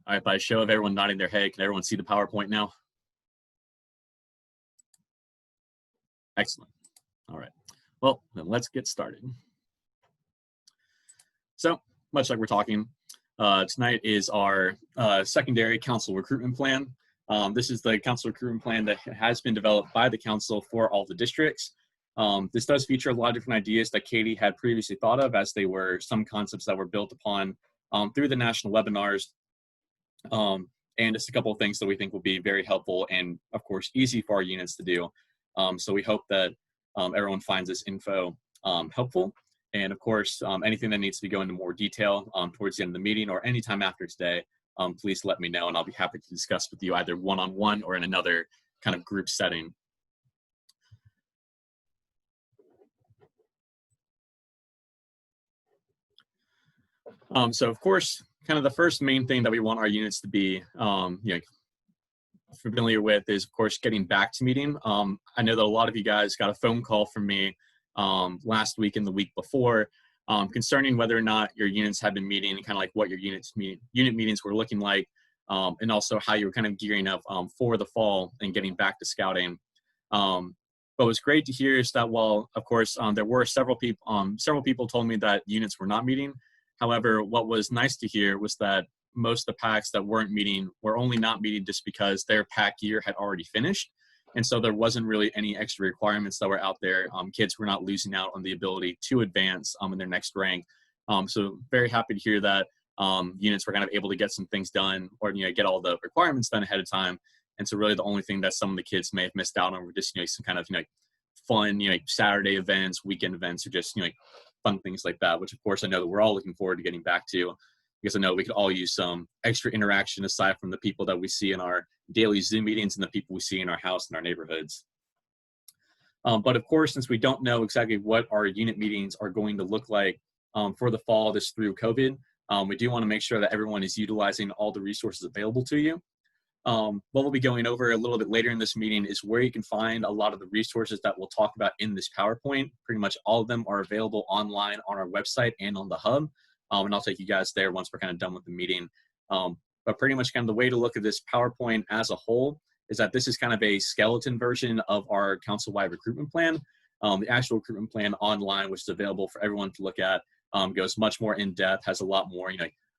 All right, by a show of everyone nodding their head, can everyone see the PowerPoint now? Excellent. All right. Well, then let's get started. So, much like we're talking, tonight is our secondary council recruitment plan. This is the council recruitment plan that has been developed by the council for all the districts. This does feature a lot of different ideas that Katie had previously thought of, as they were some concepts that were built upon through the national webinars. And just a couple of things that we think will be very helpful and, of course, easy for our units to do. So we hope that everyone finds this info helpful. And, of course, anything that needs to go into more detail towards the end of the meeting or anytime after today, please let me know, and I'll be happy to discuss with you either one-on-one or in another kind of group setting. So, of course, kind of the first main thing that we want our units to be familiar with is, of course, getting back to meeting. I know that a lot of you guys got a phone call from me last week and the week before concerning whether or not your units had been meeting, kind of like what your unit meetings were looking like, and also how you were kind of gearing up for the fall and getting back to scouting. But what's great to hear is that while, of course, there were several people told me that units were not meeting. However, what was nice to hear was that most of the packs that weren't meeting were only not meeting just because their pack year had already finished. And so there wasn't really any extra requirements that were out there. Kids were not losing out on the ability to advance in their next rank. So very happy to hear that units were kind of able to get some things done, or get all the requirements done ahead of time. And so really the only thing that some of the kids may have missed out on were just some kind of fun Saturday events, weekend events, or just fun things like that, which of course I know that we're all looking forward to getting back to, because I know we could all use some extra interaction aside from the people that we see in our daily Zoom meetings and the people we see in our house and our neighborhoods. But of course, since we don't know exactly what our unit meetings are going to look like for the fall, this through COVID, we do want to make sure that everyone is utilizing all the resources available to you. What we'll be going over a little bit later in this meeting is where you can find a lot of the resources that we'll talk about in this PowerPoint. Pretty much all of them are available online on our website and on the hub. And I'll take you guys there once we're kind of done with the meeting. But pretty much kind of the way to look at this PowerPoint as a whole is that this is kind of a skeleton version of our council-wide recruitment plan. The actual recruitment plan online, which is available for everyone to look at, goes much more in depth, has a lot more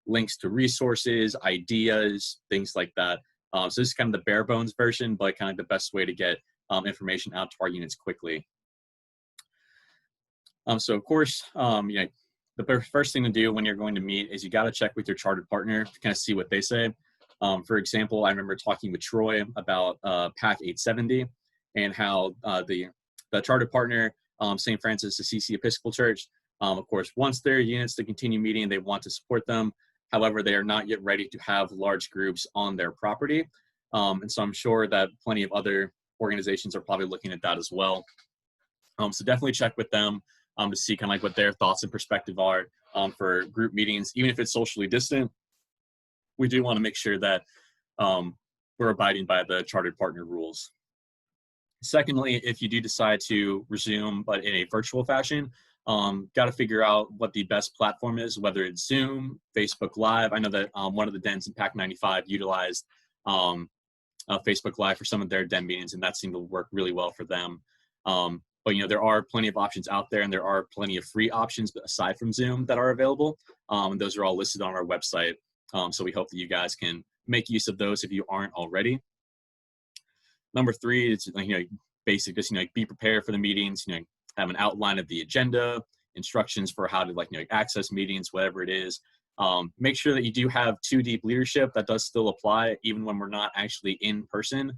links to resources, ideas, things like that. So this is kind of the bare bones version, but kind of the best way to get information out to our units quickly. So of course, the first thing to do when you're going to meet is you got to check with your chartered partner to kind of see what they say. For example, I remember talking with Troy about PAC 870 and how the chartered partner, St. Francis Assisi Episcopal Church, of course, wants their units to continue meeting. They want to support them. However, they are not yet ready to have large groups on their property. And so I'm sure that plenty of other organizations are probably looking at that as well. So definitely check with them to see kind of like what their thoughts and perspective are for group meetings. Even if it's socially distant, we do want to make sure that we're abiding by the chartered partner rules. Secondly, if you do decide to resume, but in a virtual fashion, got to figure out what the best platform is, whether it's Zoom, Facebook Live. I know that one of the dens in PAC 95 utilized Facebook Live for some of their den meetings, and that seemed to work really well for them. But there are plenty of options out there, and there are plenty of free options aside from Zoom that are available. And those are all listed on our website. So we hope that you guys can make use of those if you aren't already. Number 3 is basic, just be prepared for the meetings. Have an outline of the agenda, instructions for how to access meetings, whatever it is. Make sure that you do have 2 deep leadership. That does still apply even when we're not actually in person.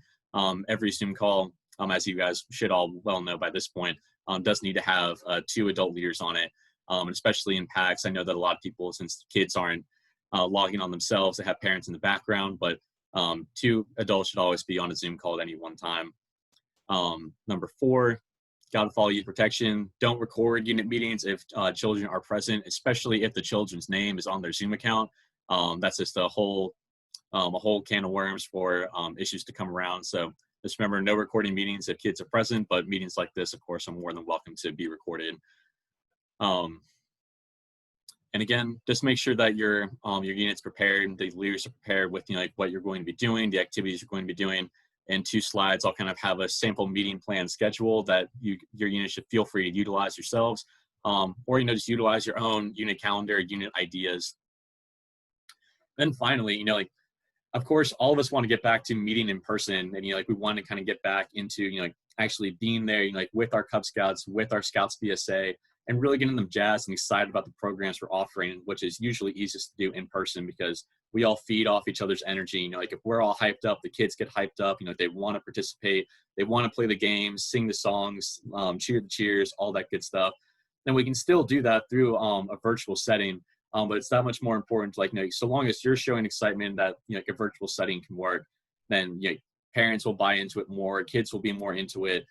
Every Zoom call, as you guys should all well know by this point, does need to have 2 adult leaders on it. Especially in PACs, I know that a lot of people, since kids aren't logging on themselves, they have parents in the background, but 2 adults should always be on a Zoom call at any one time. Number 4, got to follow youth protection. Don't record unit meetings if children are present, especially if the children's name is on their Zoom account. That's just a whole can of worms for issues to come around. So just remember, no recording meetings if kids are present, but meetings like this, of course, are more than welcome to be recorded. And again, just make sure that your unit's prepared, the leaders are prepared with like what you're going to be doing, the activities you're going to be doing. And 2 slides, I'll kind of have a sample meeting plan schedule that your unit should feel free to utilize yourselves, or just utilize your own unit calendar, unit ideas. Then finally, like, of course, all of us want to get back to meeting in person, and like we want to kind of get back into like actually being there, like with our Cub Scouts, with our Scouts BSA, and really getting them jazzed and excited about the programs we're offering, which is usually easiest to do in person because we all feed off each other's energy. Like if we're all hyped up, the kids get hyped up. They want to participate, they want to play the games, sing the songs, cheer the cheers, all that good stuff. Then we can still do that through a virtual setting. But it's that much more important, like, so long as you're showing excitement that, like a virtual setting can work, then parents will buy into it more, kids will be more into it.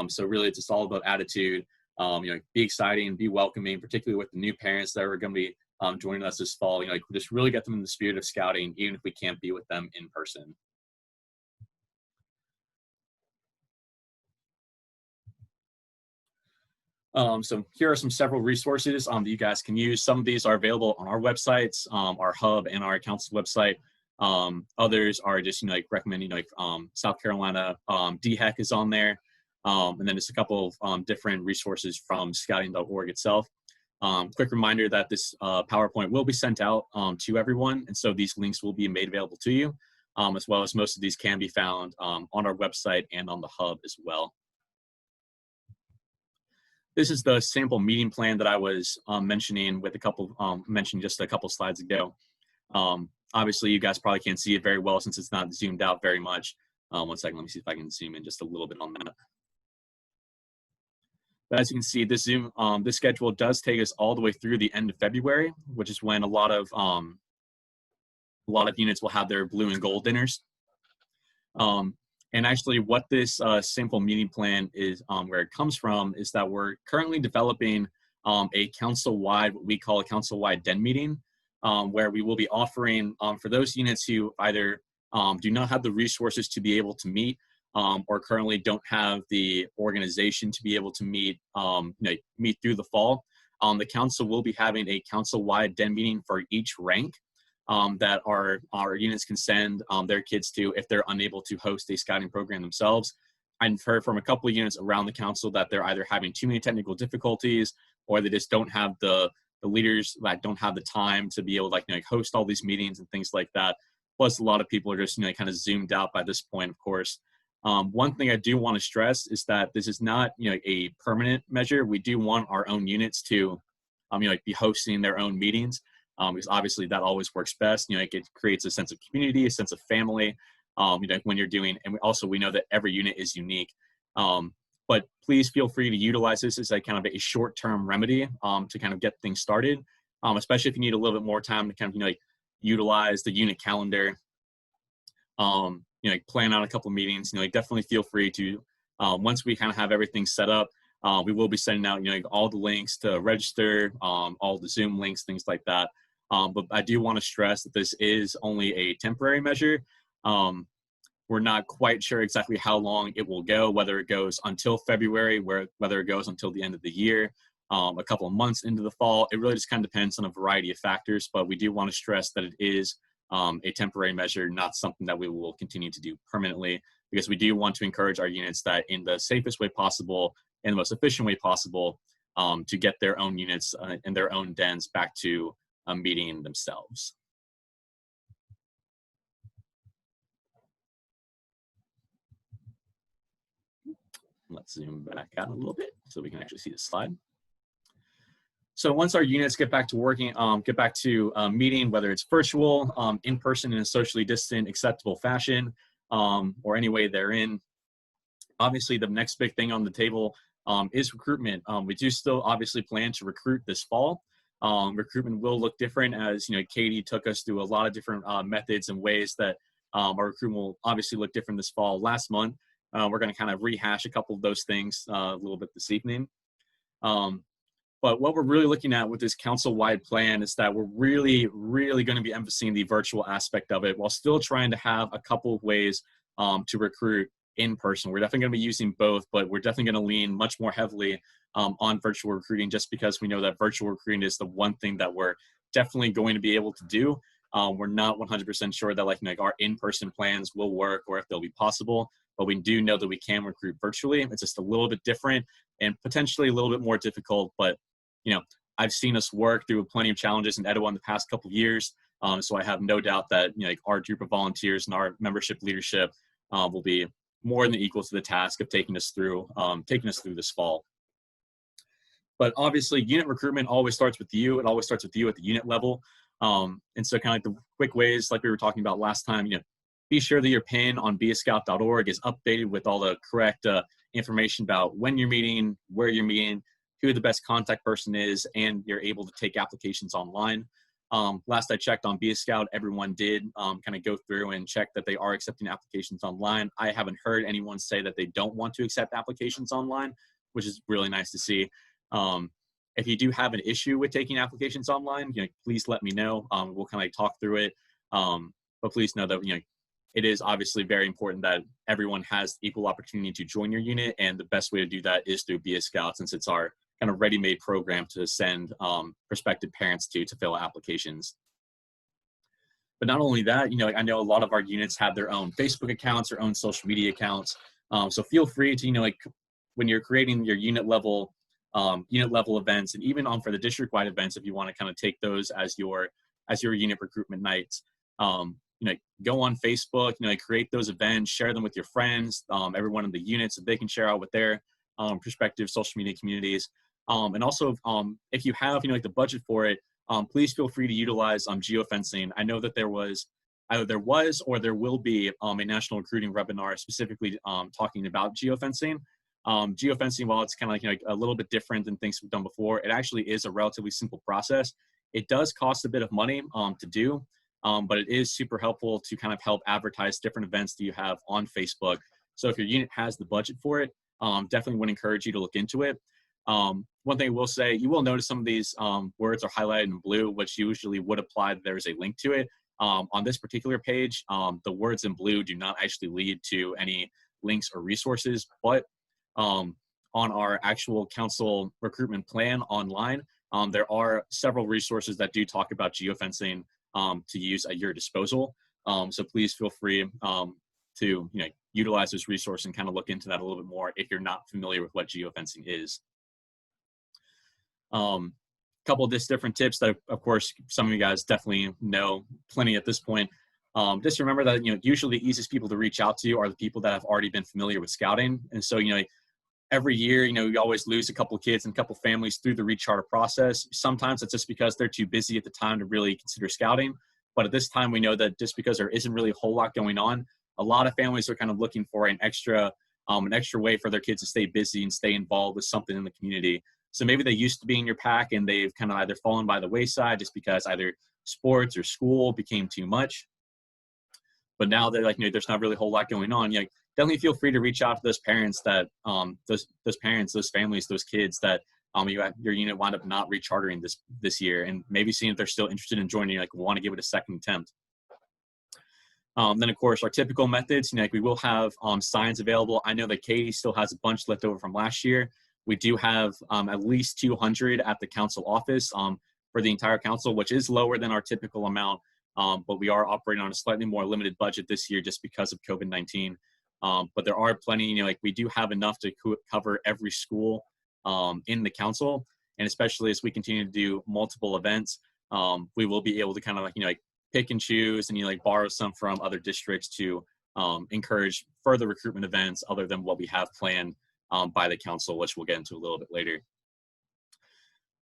So really it's just all about attitude. Be exciting, be welcoming, particularly with the new parents that are going to be joining us this fall. Just really get them in the spirit of scouting, even if we can't be with them in person. So here are several resources that you guys can use. Some of these are available on our websites, our hub and our council website. Others are just recommending South Carolina DHEC is on there, and then just a couple of different resources from scouting.org itself. Quick reminder that this PowerPoint will be sent out to everyone, and so these links will be made available to you, as well as most of these can be found on our website and on the hub as well. This is the sample meeting plan that I was mentioning with mentioned just a couple slides ago. Obviously, you guys probably can't see it very well since it's not zoomed out very much. One second, let me see if I can zoom in just a little bit on that. But as you can see, this schedule does take us all the way through the end of February, which is when a lot of units will have their blue and gold dinners. And actually what this sample meeting plan is, where it comes from, is that we're currently developing a council-wide, what we call a council-wide den meeting, where we will be offering for those units who either do not have the resources to be able to meet, or currently don't have the organization to be able to meet through the fall. The council will be having a council-wide den meeting for each rank. That our units can send their kids to if they're unable to host a scouting program themselves. I've heard from a couple of units around the council that they're either having too many technical difficulties, or they just don't have the leaders that don't have the time to be able to host all these meetings and things like that. Plus, a lot of people are just kind of zoomed out by this point, of course. One thing I do want to stress is that this is not a permanent measure. We do want our own units to be hosting their own meetings. Because obviously that always works best. It creates a sense of community, a sense of family, when you're doing, and we know that every unit is unique. But please feel free to utilize this as a kind of a short-term remedy to kind of get things started, especially if you need a little bit more time to kind of, utilize the unit calendar, plan out a couple of meetings. Definitely feel free to, once we kind of have everything set up, we will be sending out, all the links to register, all the Zoom links, things like that. But I do want to stress that this is only a temporary measure. We're not quite sure exactly how long it will go, whether it goes until February, whether it goes until the end of the year, a couple of months into the fall. It really just kind of depends on a variety of factors, but we do want to stress that it is a temporary measure, not something that we will continue to do permanently, because we do want to encourage our units that in the safest way possible and the most efficient way possible to get their own units and their own dens back to meeting themselves. Let's zoom back out a little bit so we can actually see the slide. So once our units get back to working, get back to meeting, whether it's virtual, in person in a socially distant, acceptable fashion, or any way they're in, obviously the next big thing on the table is recruitment. We do still obviously plan to recruit this fall. Recruitment will look different, as Katie took us through a lot of different methods and ways that our recruitment will obviously look different this fall. Last month, we're going to kind of rehash a couple of those things a little bit this evening. But what we're really looking at with this council-wide plan is that we're really going to be emphasizing the virtual aspect of it while still trying to have a couple of ways to recruit in person. We're definitely going to be using both, but we're definitely going to lean much more heavily on virtual recruiting, just because we know that virtual recruiting is the one thing that we're definitely going to be able to do. We're not 100% sure that like our in-person plans will work or if they'll be possible, but we do know that we can recruit virtually. It's just a little bit different and potentially a little bit more difficult, but I've seen us work through plenty of challenges in Etowah in the past couple of years. So I have no doubt that our group of volunteers and our membership leadership will be more than equal to the task of taking us through this fall. But obviously, unit recruitment always starts with you. It always starts with you at the unit level. And so kind of like the quick ways, like we were talking about last time, be sure that your pin on beascout.org is updated with all the correct information about when you're meeting, where you're meeting, who the best contact person is, and you're able to take applications online. Last I checked on Be a Scout, everyone did kind of go through and check that they are accepting applications online. I haven't heard anyone say that they don't want to accept applications online, which is really nice to see. If you do have an issue with taking applications online, please let me know. We'll kind of talk through it. But please know that it is obviously very important that everyone has equal opportunity to join your unit, and the best way to do that is through Be a Scout, since it's our kind of ready-made program to send prospective parents to fill out applications. But not only that, I know a lot of our units have their own Facebook accounts, their own social media accounts. So feel free to, when you're creating your unit level events, and even for the district-wide events, if you want to kind of take those as your unit recruitment nights, go on Facebook, create those events, share them with your friends, everyone in the unit, so they can share out with their prospective social media communities. And also, if you have, the budget for it, please feel free to utilize geofencing. I know that there was or there will be a national recruiting webinar specifically talking about geofencing. Geofencing, while it's kind of like a little bit different than things we've done before, it actually is a relatively simple process. It does cost a bit of money to do, but it is super helpful to kind of help advertise different events that you have on Facebook. So if your unit has the budget for it, definitely would encourage you to look into it. One thing I will say, you will notice some of these words are highlighted in blue, which usually would apply that there's a link to it. On this particular page, the words in blue do not actually lead to any links or resources, but on our actual council recruitment plan online, there are several resources that do talk about geofencing to use at your disposal. So please feel free to utilize this resource and kind of look into that a little bit more if you're not familiar with what geofencing is. Couple of different tips that, of course, some of you guys definitely know plenty at this point. Just remember that usually the easiest people to reach out to are the people that have already been familiar with scouting. And so every year we always lose a couple of kids and a couple of families through the recharter process. Sometimes it's just because they're too busy at the time to really consider scouting. But at this time, we know that just because there isn't really a whole lot going on, a lot of families are kind of looking for an extra way for their kids to stay busy and stay involved with something in the community. So maybe they used to be in your pack and they've kind of either fallen by the wayside just because either sports or school became too much. But now they're there's not really a whole lot going on. Definitely feel free to reach out to those parents that those parents, those families, those kids that your unit wound up not rechartering this year, and maybe seeing if they're still interested in joining, want to give it a second attempt. Then of course our typical methods, we will have signs available. I know that Katie still has a bunch left over from last year. We do have at least 200 at the council office for the entire council, which is lower than our typical amount. But we are operating on a slightly more limited budget this year just because of COVID-19. But there are plenty, we do have enough to cover every school in the council. And especially as we continue to do multiple events, we will be able to kind of pick and choose and borrow some from other districts to encourage further recruitment events other than what we have planned by the council, which we'll get into a little bit later.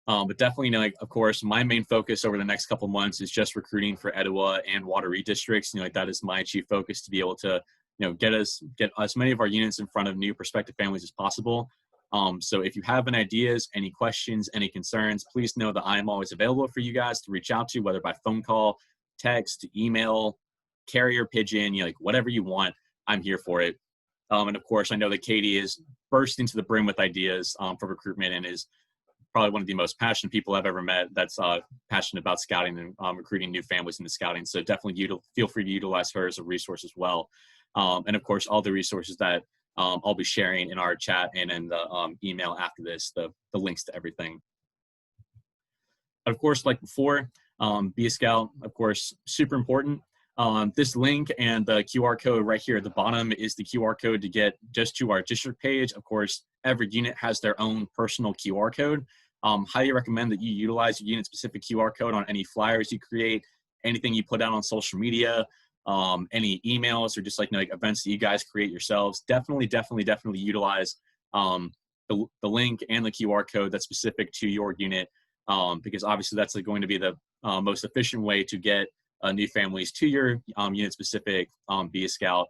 But definitely, of course, my main focus over the next couple months is just recruiting for Etowah and Wateree districts. That is my chief focus, to be able to, get as many of our units in front of new prospective families as possible. So if you have any ideas, any questions, any concerns, please know that I am always available for you guys to reach out to, whether by phone call, text, email, carrier pigeon, whatever you want, I'm here for it. And of course, I know that Katie is bursting to the brim with ideas for recruitment and is probably one of the most passionate people I've ever met that's passionate about scouting and recruiting new families into scouting. So definitely feel free to utilize her as a resource as well. And of course, all the resources that I'll be sharing in our chat and in the email after this, the links to everything. Of course, like before, be a scout, of course, super important. This link and the QR code right here at the bottom is the QR code to get just to our district page. Of course, every unit has their own personal QR code. Highly recommend that you utilize your unit-specific QR code on any flyers you create, anything you put out on social media, any emails or just like events that you guys create yourselves. Definitely utilize the link and the QR code that's specific to your unit, because obviously that's going to be the most efficient way to get new families to your unit-specific Be a Scout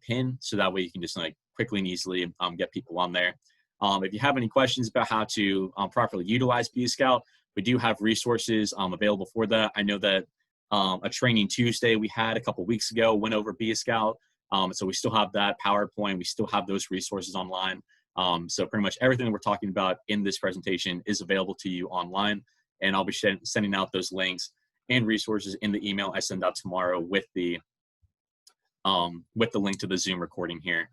pin, so that way you can just quickly and easily get people on there. If you have any questions about how to properly utilize Be a Scout, we do have resources available for that. I know that a training Tuesday we had a couple weeks ago went over Be a Scout, so we still have that PowerPoint. We still have those resources online. So pretty much everything that we're talking about in this presentation is available to you online, and I'll be sending out those links and resources in the email I send out tomorrow with the link to the Zoom recording here.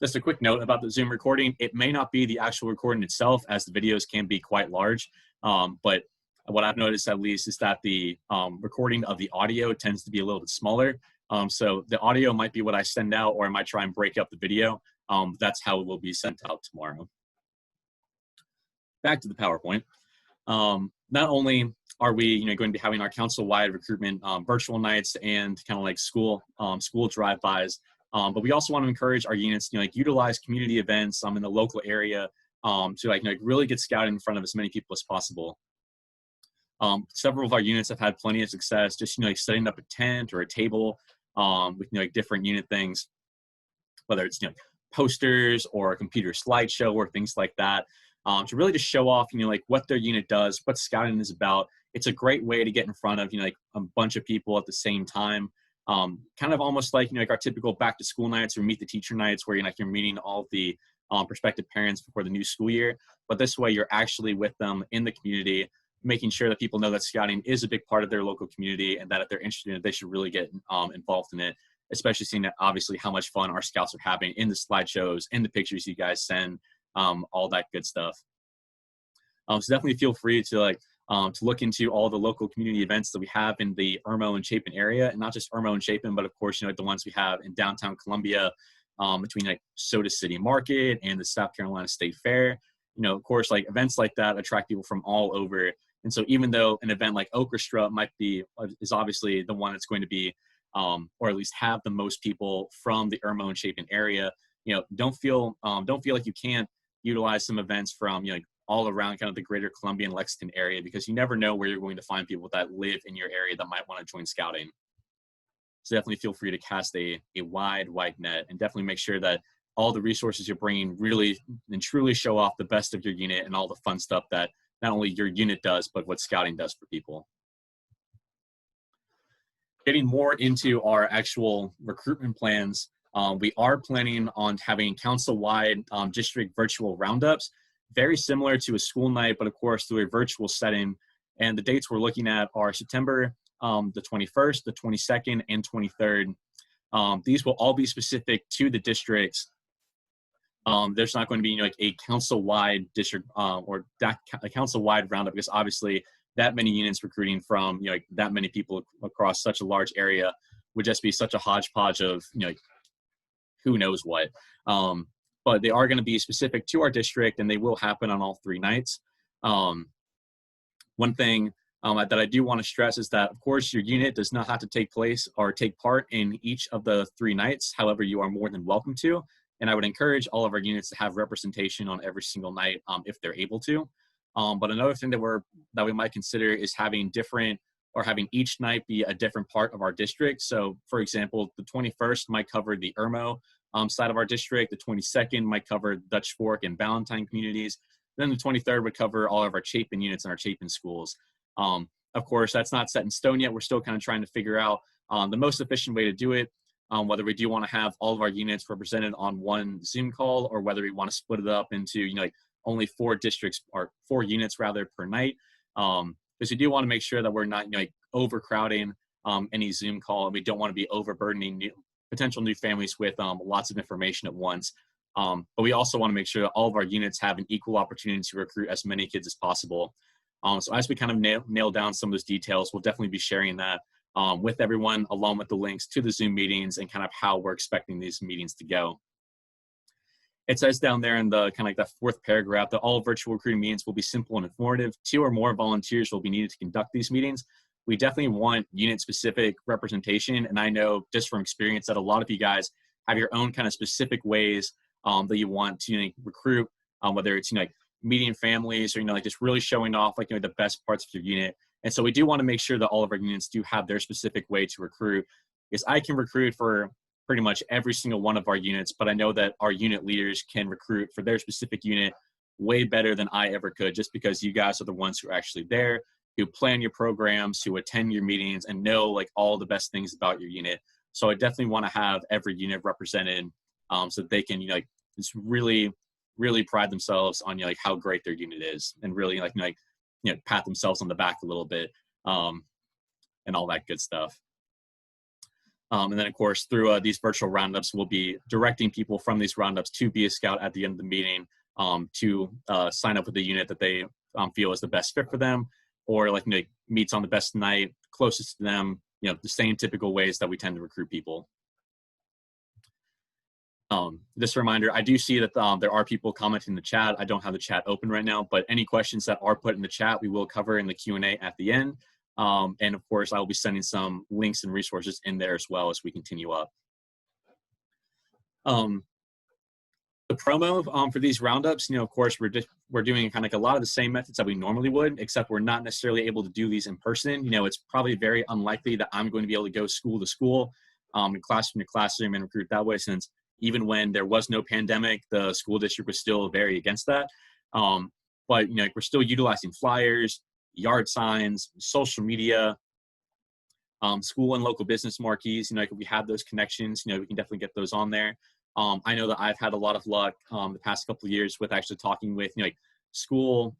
Just a quick note about the Zoom recording. It may not be the actual recording itself, as the videos can be quite large, but what I've noticed at least is that the recording of the audio tends to be a little bit smaller. So the audio might be what I send out, or I might try and break up the video. That's how it will be sent out tomorrow. Back to the PowerPoint. Not only are we going to be having our council-wide recruitment virtual nights and kind of like school drive-bys, but we also want to encourage our units to utilize community events in the local area to really get scouted in front of as many people as possible. Several of our units have had plenty of success just setting up a tent or a table with different unit things, whether it's posters or a computer slideshow or things like that, to really just show off what their unit does, what scouting is about. It's a great way to get in front of a bunch of people at the same time, kind of almost like our typical back to school nights or meet the teacher nights, where you're meeting all the prospective parents before the new school year. But this way you're actually with them in the community, making sure that people know that scouting is a big part of their local community, and that if they're interested in it, they should really get involved in it, especially seeing that obviously how much fun our scouts are having in the slideshows, in the pictures you guys send, all that good stuff. So definitely feel free to look into all the local community events that we have in the Irmo and Chapin area, and not just Irmo and Chapin, but of course the ones we have in downtown Columbia, between Soda City Market and the South Carolina State Fair. Of course, events like that attract people from all over. And so even though an event like Orchestra is obviously the one that's going to be, or at least have the most people from the Irmo and Chapin area, don't feel like you can't utilize some events from, all around kind of the greater Columbia and Lexington area, because you never know where you're going to find people that live in your area that might want to join scouting. So definitely feel free to cast a wide net, and definitely make sure that all the resources you're bringing really and truly show off the best of your unit and all the fun stuff that not only your unit does, but what scouting does for people. Getting more into our actual recruitment plans, we are planning on having council-wide district virtual roundups, very similar to a school night, but of course through a virtual setting. And the dates we're looking at are September the 21st, the 22nd, and 23rd. These will all be specific to the districts. There's not going to be a council-wide district or a council-wide roundup, because obviously that many units recruiting from that many people across such a large area would just be such a hodgepodge of who knows what. But they are going to be specific to our district, and they will happen on all 3 nights. One thing that I do want to stress is that, of course, your unit does not have to take part in each of the 3 nights. However, you are more than welcome to. And I would encourage all of our units to have representation on every single night if they're able to. But another thing that we might consider is having each night be a different part of our district. So, for example, the 21st might cover the Irmo side of our district. The 22nd might cover Dutch Fork and Ballantyne communities. Then the 23rd would cover all of our Chapin units and our Chapin schools. Of course, that's not set in stone yet. We're still kind of trying to figure out the most efficient way to do it. Whether we do want to have all of our units represented on one Zoom call, or whether we want to split it up into only 4 districts, or 4 units rather, per night. Because we do want to make sure that we're not overcrowding any Zoom call, and we don't want to be overburdening potential new families with lots of information at once. But we also want to make sure that all of our units have an equal opportunity to recruit as many kids as possible. So as we kind of nail down some of those details, we'll definitely be sharing that with everyone, along with the links to the Zoom meetings and kind of how we're expecting these meetings to go. It says down there in the kind of like the fourth paragraph that all virtual recruiting meetings will be simple and informative. 2 or more volunteers will be needed to conduct these meetings. We definitely want unit-specific representation, and I know just from experience that a lot of you guys have your own kind of specific ways that you want to recruit, whether it's like meeting families or like just really showing off like the best parts of your unit. And so we do want to make sure that all of our units do have their specific way to recruit, because I can recruit for pretty much every single one of our units, but I know that our unit leaders can recruit for their specific unit way better than I ever could, just because you guys are the ones who are actually there, who plan your programs, who attend your meetings, and know like all the best things about your unit. So I definitely want to have every unit represented, so that they can like just really pride themselves on like how great their unit is, and really like pat themselves on the back a little bit, and all that good stuff. And then of course through these virtual roundups, we'll be directing people from these roundups to be a scout at the end of the meeting, to sign up with the unit that they feel is the best fit for them, or like meets on the best night closest to them, the same typical ways that we tend to recruit people. This reminder, I do see that there are people commenting in the chat. I don't have the chat open right now, but any questions that are put in the chat, we will cover in the Q&A at the end. And of course, I will be sending some links and resources in there as well as we continue up. The promo for these roundups, of course, we're doing kind of like a lot of the same methods that we normally would, except we're not necessarily able to do these in person. It's probably very unlikely that I'm going to be able to go school to school, and classroom to classroom and recruit that way, since even when there was no pandemic, the school district was still very against that. But we're still utilizing flyers, yard signs, social media, school and local business marquees. If we have those connections, we can definitely get those on there. I know that I've had a lot of luck the past couple of years with actually talking with school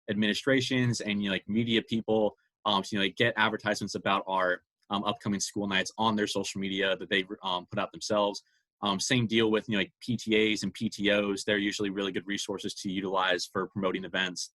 administrations and media people to get advertisements about our upcoming school nights on their social media that they put out themselves. Same deal with PTAs and PTOs. They're usually really good resources to utilize for promoting events.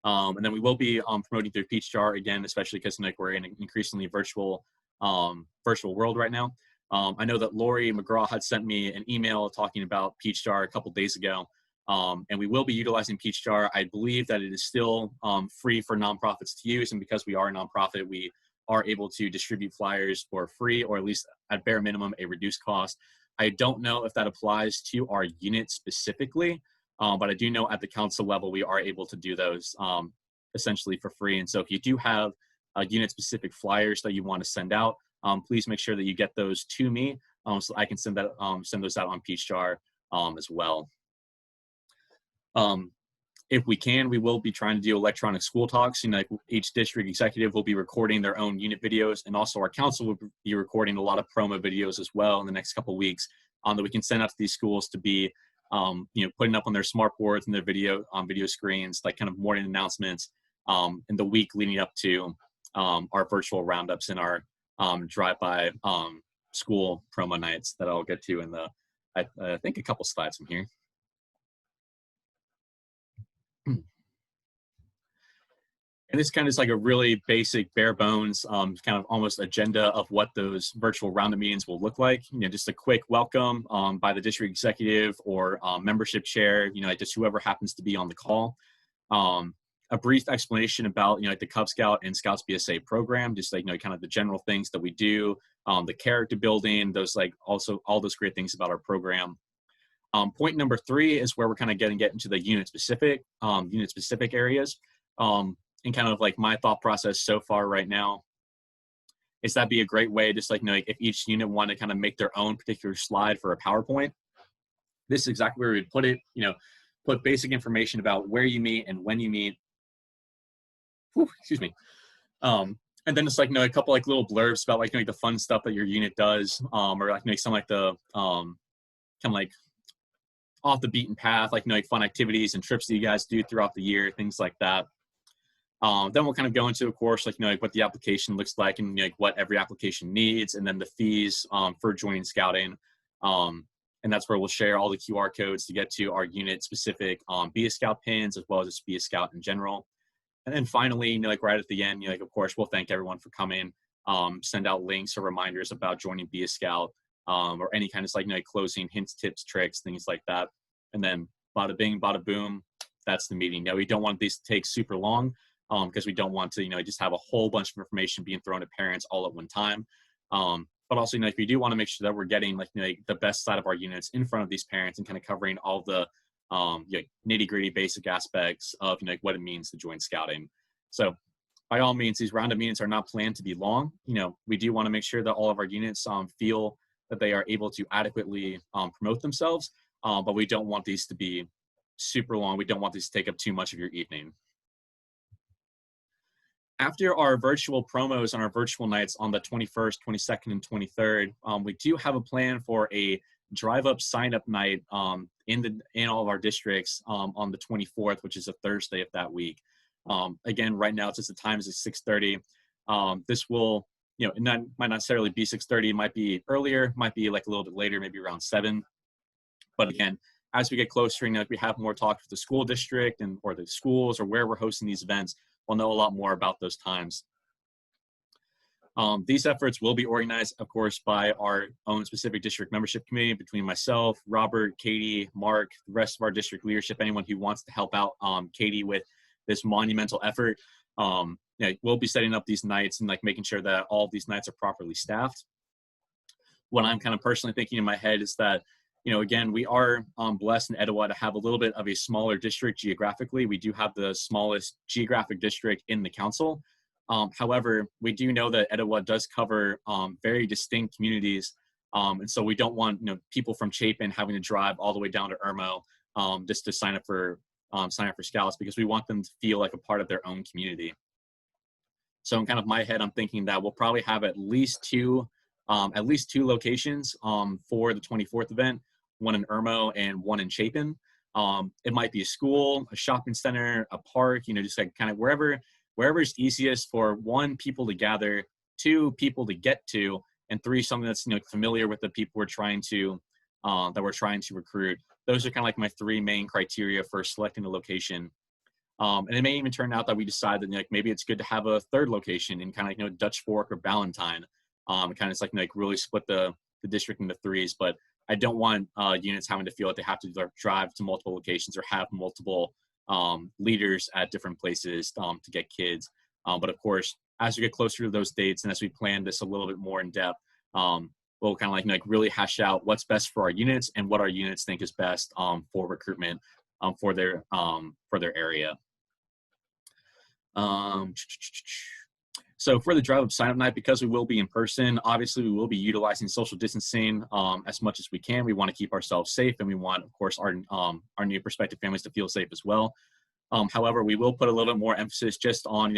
And then we will be promoting through Peach Jar again, especially because we're in an increasingly virtual world right now. I know that Lori McGraw had sent me an email talking about Peach Jar a couple days ago, and we will be utilizing Peach Jar. I believe that it is still free for nonprofits to use, and because we are a nonprofit, we are able to distribute flyers for free, or at least at bare minimum a reduced cost. I don't know if that applies to our unit specifically, but I do know at the council level we are able to do those essentially for free. And so if you do have unit specific flyers that you want to send out, please make sure that you get those to me, so I can send those out on Peach Jar as well. If we can, we will be trying to do electronic school talks. Each district executive will be recording their own unit videos, and also our council will be recording a lot of promo videos as well in the next couple of weeks that we can send out to these schools to be putting up on their smart boards and their video screens, like kind of morning announcements in the week leading up to our virtual roundups and our drive-by school promo nights that I'll get to in the I think a couple slides from here. And this kind of is like a really basic, bare bones, kind of almost agenda of what those virtual roundup meetings will look like. Just a quick welcome by the district executive or membership chair, just whoever happens to be on the call. A brief explanation about, the Cub Scout and Scouts BSA program, just kind of the general things that we do, the character building, those also all those great things about our program. Point number 3 is where we're kind of get into the unit specific areas. And kind of like my thought process so far right now is that'd be a great way, just if each unit wanted to kind of make their own particular slide for a PowerPoint, this is exactly where we'd put it, put basic information about where you meet and when you meet. Excuse me. And then just a couple little blurbs about the fun stuff that your unit does, or some the kind of off the beaten path, fun activities and trips that you guys do throughout the year, things like that. Then we'll kind of go into, of course, like, like what the application looks like and like what every application needs, and then the fees for joining scouting. And that's where we'll share all the QR codes to get to our unit specific Be a Scout pins, as well as just Be a Scout in general. And then finally, like right at the end, like, of course, we'll thank everyone for coming, send out links or reminders about joining Be a Scout, or any kind of like, closing hints, tips, tricks, things like that. And then bada bing, bada boom, that's the meeting. Now, we don't want these to take super long, because we don't want to, just have a whole bunch of information being thrown at parents all at one time. But also, if we do want to make sure that we're getting like, the best side of our units in front of these parents and kind of covering all the nitty gritty basic aspects of, what it means to join scouting. So by all means, these roundup meetings are not planned to be long. We do want to make sure that all of our units feel that they are able to adequately promote themselves, but we don't want these to be super long. We don't want these to take up too much of your evening. After our virtual promos on our virtual nights on the 21st, 22nd, and 23rd, we do have a plan for a drive-up sign-up night in all of our districts on the 24th, which is a Thursday of that week. Again, right now, since the time is at 6:30, this will, it might not necessarily be 6:30. It might be earlier, might be like a little bit later, maybe around 7. But again, as we get closer, if we have more talks with the school district or the schools or where we're hosting these events, we'll know a lot more about those times. These efforts will be organized, of course, by our own specific district membership committee between myself, Robert, Katie, Mark, the rest of our district leadership, anyone who wants to help out Katie with this monumental effort. We'll be setting up these nights and like making sure that all of these nights are properly staffed. What I'm kind of personally thinking in my head is that, again, we are blessed in Etowah to have a little bit of a smaller district geographically. We do have the smallest geographic district in the council. However, we do know that Etowah does cover very distinct communities. And so we don't want people from Chapin having to drive all the way down to Irmo just to sign up for scouts, because we want them to feel like a part of their own community. So in kind of my head, I'm thinking that we'll probably have at least two locations for the 24th event, one in Irmo and one in Chapin. It might be a school, a shopping center, a park, just like kind of wherever is easiest for 1, people to gather, 2, people to get to, and 3, something that's familiar with the people we're trying to recruit. Those are kind of like my 3 main criteria for selecting a location. And it may even turn out that we decide that maybe it's good to have a 3rd location in kind of Dutch Fork or Ballantyne. Kind of like really split the district into 3s, but I don't want units having to feel like they have to drive to multiple locations or have multiple leaders at different places to get kids. But of course, as we get closer to those dates and as we plan this a little bit more in depth, we'll kind of like really hash out what's best for our units and what our units think is best for recruitment for their area. So for the drive-up sign-up night, because we will be in person, obviously we will be utilizing social distancing as much as we can. We want to keep ourselves safe, and we want, of course, our new prospective families to feel safe as well. However, we will put a little bit more emphasis just on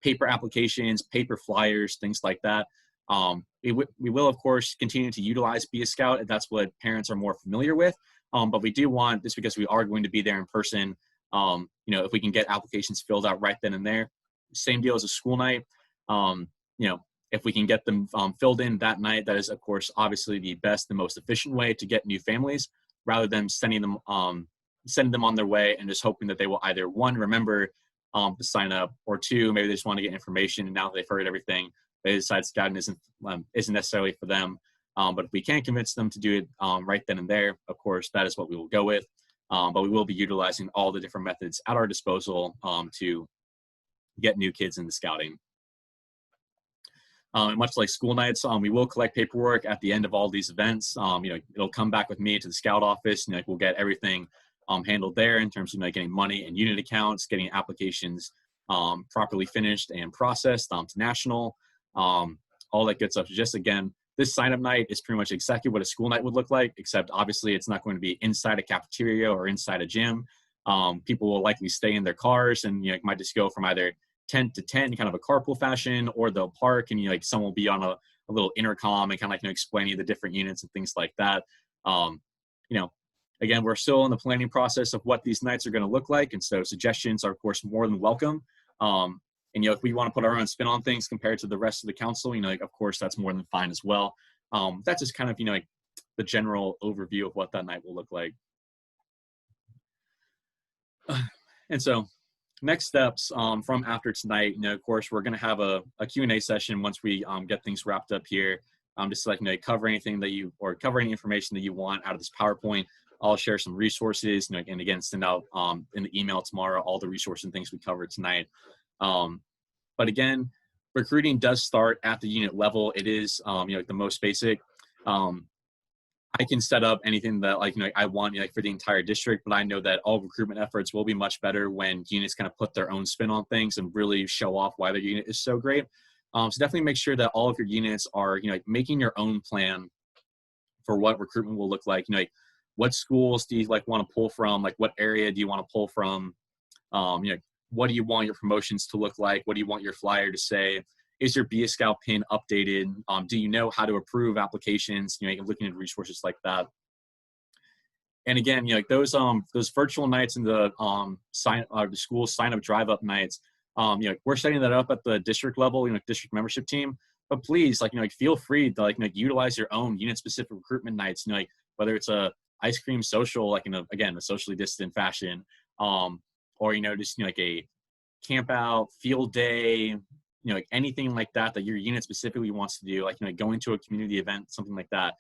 paper applications, paper flyers, things like that. We will, of course, continue to utilize Be a Scout if that's what parents are more familiar with. But we do want this, because we are going to be there in person. If we can get applications filled out right then and there, same deal as a school night. If we can get them filled in that night, that is, of course, obviously the best and most efficient way to get new families, rather than sending them on their way and just hoping that they will either, 1, remember to sign up, or 2, maybe they just want to get information, and now that they've heard everything, they decide scouting isn't necessarily for them. But if we can convince them to do it right then and there, of course, that is what we will go with. But we will be utilizing all the different methods at our disposal to get new kids into scouting. Much like school nights, we will collect paperwork at the end of all these events. It'll come back with me to the scout office. We'll get everything handled there in terms of getting money and unit accounts, getting applications properly finished and processed to national, all that good stuff. Just again, this sign-up night is pretty much exactly what a school night would look like, except obviously it's not going to be inside a cafeteria or inside a gym. People will likely stay in their cars, and might just go from either tent to tent, kind of a carpool fashion, or they'll park and someone will be on a little intercom and kind of explaining the different units and things like that. Again, we're still in the planning process of what these nights are going to look like, and so suggestions are, of course, more than welcome. And, if we want to put our own spin on things compared to the rest of the council, like, of course, that's more than fine as well. That's just kind of, like the general overview of what that night will look like. And so next steps from after tonight, of course, we're going to have a Q&A session once we get things wrapped up here. Just to cover anything that cover any information that you want out of this PowerPoint. I'll share some resources, and again, send out in the email tomorrow all the resources and things we covered tonight. But again, recruiting does start at the unit level. It is, the most basic. I can set up anything that I want for the entire district, but I know that all recruitment efforts will be much better when units kind of put their own spin on things and really show off why their unit is so great. So definitely make sure that all of your units are making your own plan for what recruitment will look like. What schools do you want to pull from? What area do you want to pull from? What do you want your promotions to look like? What do you want your flyer to say? Is your Be a Scout pin updated? Do you know how to approve applications? Looking at resources like that. And again, those virtual nights and the school sign up drive up nights. We're setting that up at the district level, district membership team. But please, feel free to utilize your own unit specific recruitment nights. Whether it's a ice cream social, in a socially distant fashion, or just a camp out, field day. Anything like that your unit specifically wants to do, going to a community event, something like that.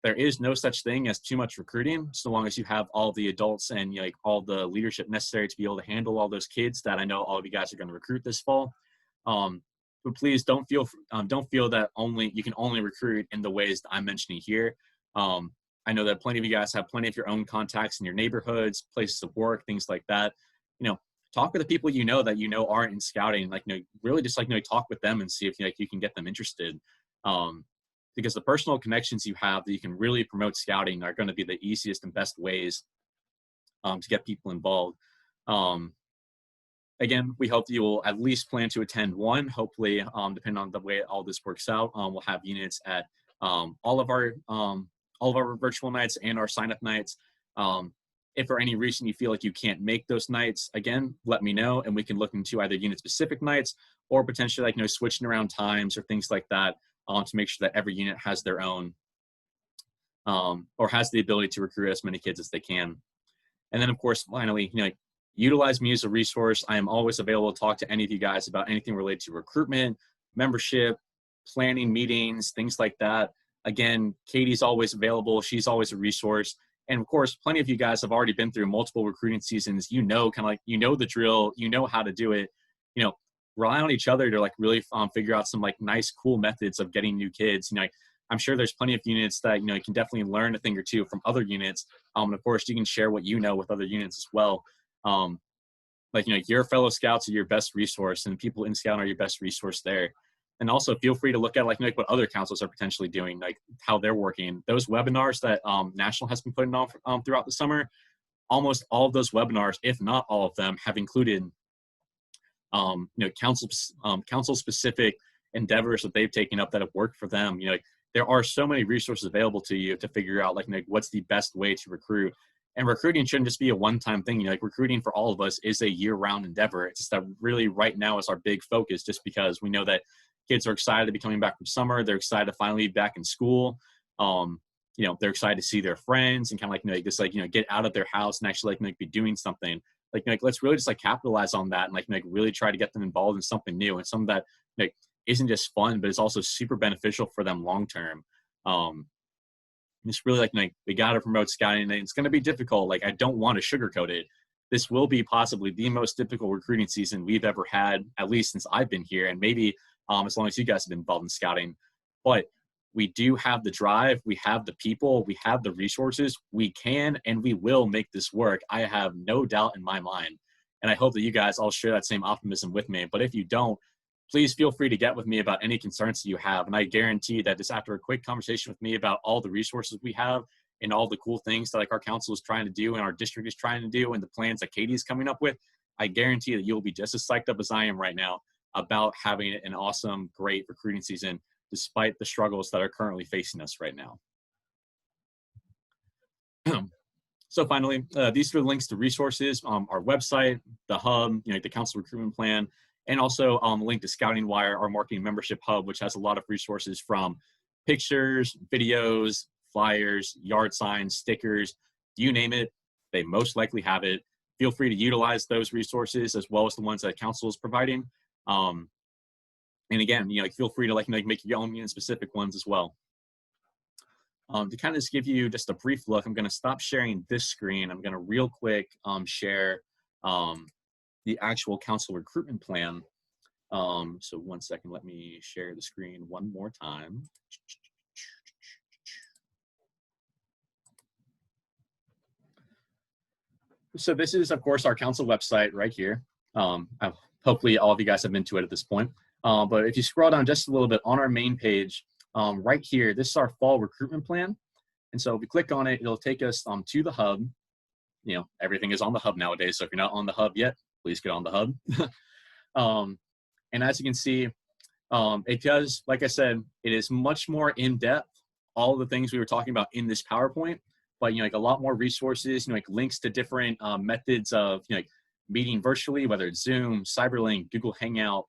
There is no such thing as too much recruiting, so long as you have all the adults and all the leadership necessary to be able to handle all those kids that I know all of you guys are going to recruit this fall. But please don't feel that you can only recruit in the ways that I'm mentioning here. I know that plenty of you guys have plenty of your own contacts in your neighborhoods, places of work, things like that. Talk with the people that aren't in scouting. Really just talk with them and see if you can get them interested. Because the personal connections you have that you can really promote scouting are going to be the easiest and best ways to get people involved. Again, we hope that you will at least plan to attend one. Hopefully, depending on the way all this works out, we'll have units at all of our virtual nights and our sign up nights. If for any reason you feel like you can't make those nights, again, let me know, and we can look into either unit-specific nights or potentially switching around times or things like that to make sure that every unit has their own or has the ability to recruit as many kids as they can. And then, of course, finally, utilize me as a resource. I am always available to talk to any of you guys about anything related to recruitment, membership, planning meetings, things like that. Again, Katie's always available. She's always a resource. And of course, plenty of you guys have already been through multiple recruiting seasons. The drill, how to do it. Rely on each other to really figure out some nice, cool methods of getting new kids. I'm sure there's plenty of units that you can definitely learn a thing or two from other units. And of course, you can share what with other units as well. Your fellow scouts are your best resource, and people in Scout are your best resource there. And also feel free to look at what other councils are potentially doing, how they're working. Those webinars that National has been putting on throughout the summer, almost all of those webinars, if not all of them, have included council specific endeavors that they've taken up that have worked for them. There are so many resources available to you to figure out what's the best way to recruit. And recruiting shouldn't just be a one-time thing. Recruiting for all of us is a year-round endeavor. It's just that really right now is our big focus, just because we know that kids are excited to be coming back from summer. They're excited to finally be back in school. They're excited to see their friends and get out of their house and actually be doing something. Let's really just capitalize on that and really try to get them involved in something new and something that isn't just fun, but is also super beneficial for them long term. Just really we got to promote scouting, and it's going to be difficult. I don't want to sugarcoat it. This will be possibly the most difficult recruiting season we've ever had, at least since I've been here, and maybe as long as you guys have been involved in scouting. But we do have the drive, we have the people, we have the resources. We can and we will make this work. I have no doubt in my mind. And I hope that you guys all share that same optimism with me. But if you don't, please feel free to get with me about any concerns that you have. And I guarantee that just after a quick conversation with me about all the resources we have and all the cool things that our council is trying to do and our district is trying to do and the plans that Katie is coming up with, I guarantee that you'll be just as psyched up as I am right now about having an awesome, great recruiting season, despite the struggles that are currently facing us right now. So finally, these are the links to resources, our website, the hub, the Council Recruitment Plan, and also a link to Scouting Wire, our marketing membership hub, which has a lot of resources from pictures, videos, flyers, yard signs, stickers, you name it, they most likely have it. Feel free to utilize those resources as well as the ones that Council is providing. And again, feel free to make your own unit specific ones as well. To kind of just give you just a brief look, I'm going to stop sharing this screen. I'm going to real quick share the actual Council Recruitment Plan. So 1 second, let me share the screen one more time. So this is, of course, our council website right here. Hopefully all of you guys have been to it at this point. But if you scroll down just a little bit on our main page, right here, this is our fall recruitment plan. And so if we click on it, it'll take us to the hub. Everything is on the hub nowadays. So if you're not on the hub yet, please get on the hub. And as you can see, it does, like I said, it is much more in-depth, all the things we were talking about in this PowerPoint, but a lot more resources, links to different methods of meeting virtually, whether it's Zoom, Cyberlink, Google Hangout,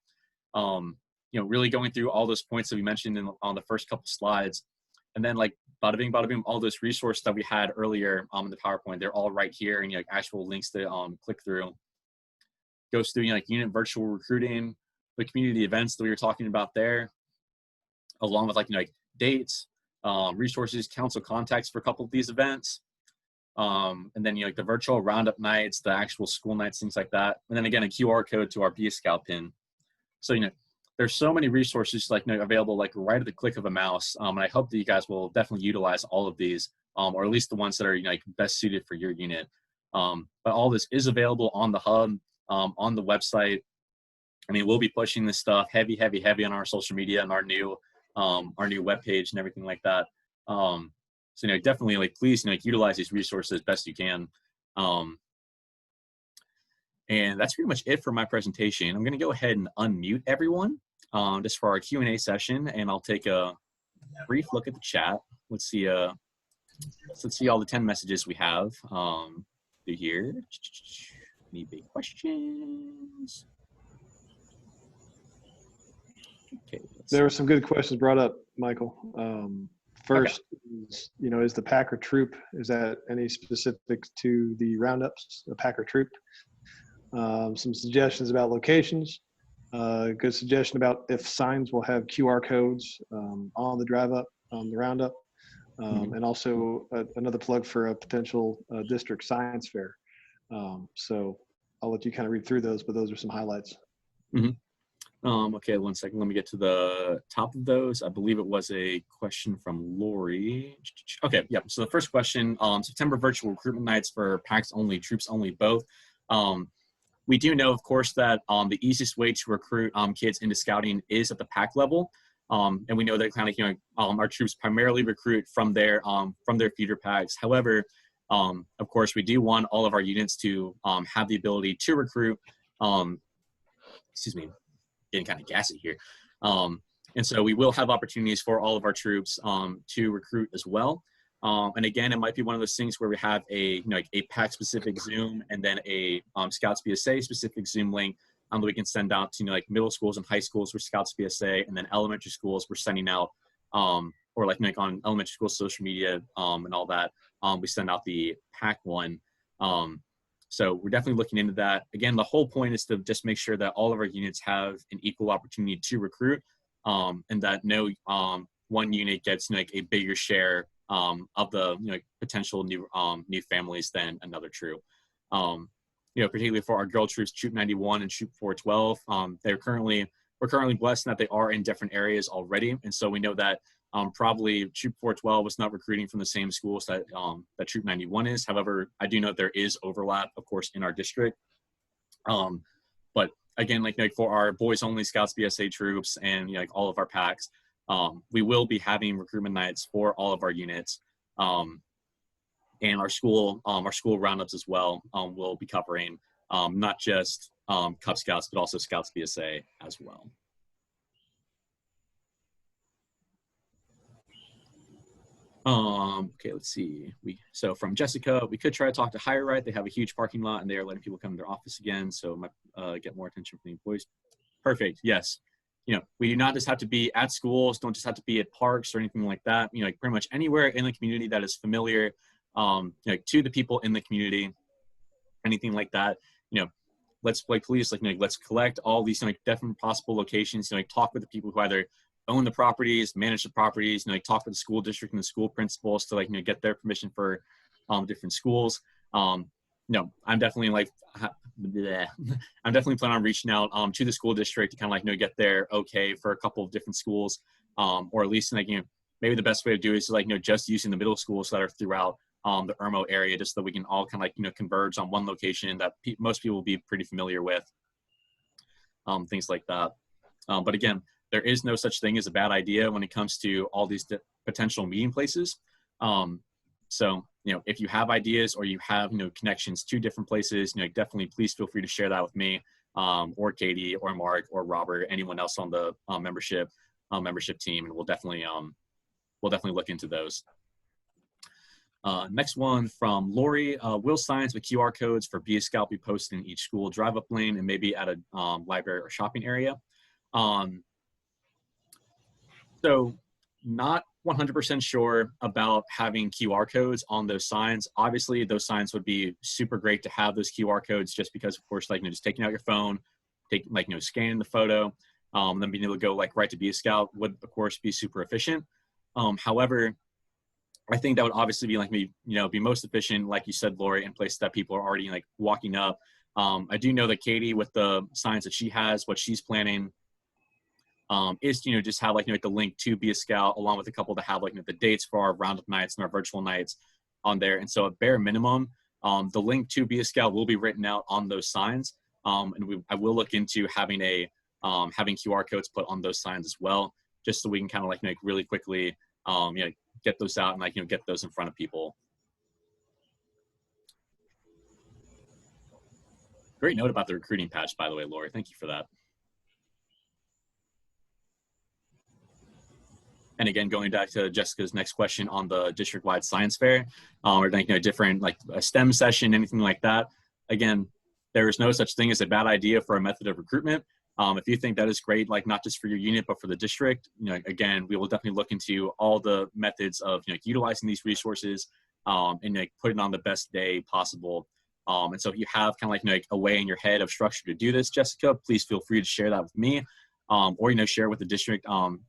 really going through all those points that we mentioned on the first couple slides. And then bada bing, bada boom, all those resources that we had earlier in the PowerPoint, they're all right here, and actual links to click through. Goes through unit virtual recruiting, the community events that we were talking about there, along with dates, resources, council contacts for a couple of these events, and then the virtual roundup nights, the actual school nights, things like that, and then again a QR code to our Be a Scout pin. So there's so many resources available right at the click of a mouse, and I hope that you guys will definitely utilize all of these, or at least the ones that are best suited for your unit. But all this is available on the hub, on the website. I mean, we'll be pushing this stuff heavy on our social media and our new webpage and everything like that. So definitely please utilize these resources as best you can. And that's pretty much it for my presentation. I'm going to go ahead and unmute everyone just for our Q&A session, and I'll take a brief look at the chat. Let's see all the 10 messages we have through here. Any big questions? Okay, there were some good questions brought up, Michael. First, okay. Is the Packer troop, is that any specifics to the roundups, the Packer troop? Some suggestions about locations. Good suggestion about if signs will have QR codes on the drive up, on the roundup. And also another plug for a potential district science fair. So I'll let you kind of read through those, but those are some highlights. Okay, 1 second. Let me get to the top of those. I believe it was a question from Lori. Okay, yep. So the first question, September virtual recruitment nights for PACs only, troops only, both. We do know, of course, that the easiest way to recruit kids into scouting is at the PAC level. And we know that kind of, our troops primarily recruit from their feeder PACs. However, of course, we do want all of our units to have the ability to recruit. Excuse me. Getting kind of gassy here. And so we will have opportunities for all of our troops to recruit as well. And again, it might be one of those things where we have a PAC specific Zoom and then a Scouts BSA specific Zoom link that we can send out to middle schools and high schools for Scouts BSA, and then elementary schools we're sending out or on elementary school social media and all that. We send out the PAC one. So we're definitely looking into that. Again, the whole point is to just make sure that all of our units have an equal opportunity to recruit, and that no one unit gets a bigger share of the potential new families than another troop. Particularly for our girl troops, Troop 91 and Troop 412, we're currently blessed in that they are in different areas already, and so we know that probably Troop 412 is not recruiting from the same schools that Troop 91 is. However, I do know there is overlap, of course, in our district. But again, for our boys only Scouts BSA troops and all of our PACs, we will be having recruitment nights for all of our units, and our school roundups as well. Will be covering not just Cub Scouts but also Scouts BSA as well. Okay, let's see. So from Jessica, we could try to talk to Higher Right. They have a huge parking lot and they are letting people come to their office again. So it might get more attention from the employees. Perfect. Yes. We do not just have to be at schools, don't just have to be at parks or anything like that. Like pretty much anywhere in the community that is familiar, to the people in the community, anything like that. Let's please let's collect all these different possible locations. Talk with the people who either own the properties, manage the properties. Talk with the school district and the school principals to get their permission for different schools. I'm definitely I'm definitely planning on reaching out to the school district to kind of get their okay for a couple of different schools, or at least maybe the best way to do it is just using the middle schools that are throughout the Irmo area, just so we can all kind of converge on one location that most people will be pretty familiar with, things like that. But again, there is no such thing as a bad idea when it comes to all these potential meeting places. So if you have ideas or you have connections to different places, definitely please feel free to share that with me, or Katie or Mark or Robert, anyone else on the membership team, and we'll definitely look into those. Next one from Lori. Will signs with QR codes for Be a Scout be posted in each school drive-up lane and maybe at a library or shopping area? So not 100% sure about having QR codes on those signs. Obviously, those signs would be super great to have those QR codes, just because, of course, just taking out your phone, scanning the photo, and then being able to go right to Be a Scout would, of course, be super efficient. However, I think that would obviously be most efficient, like you said, Lori, in places that people are already walking up. I do know that Katie, with the signs that she has, what she's planning is just have the link to Be a Scout, along with a couple to have the dates for our roundup nights and our virtual nights on there. And so at bare minimum, the link to Be a Scout will be written out on those signs, and I will look into having having QR codes put on those signs as well, just so we can kind of really quickly get those out and get those in front of people. Great note about the recruiting patch, by the way, Lori. Thank you for that. And again, going back to Jessica's next question on the district-wide science fair, or different a STEM session, anything like that. Again, there is no such thing as a bad idea for a method of recruitment. If you think that is great, not just for your unit, but for the district, again, we will definitely look into all the methods of utilizing these resources, and putting on the best day possible. And so if you have kind of a way in your head of structure to do this, Jessica, please feel free to share that with me, or share with the district,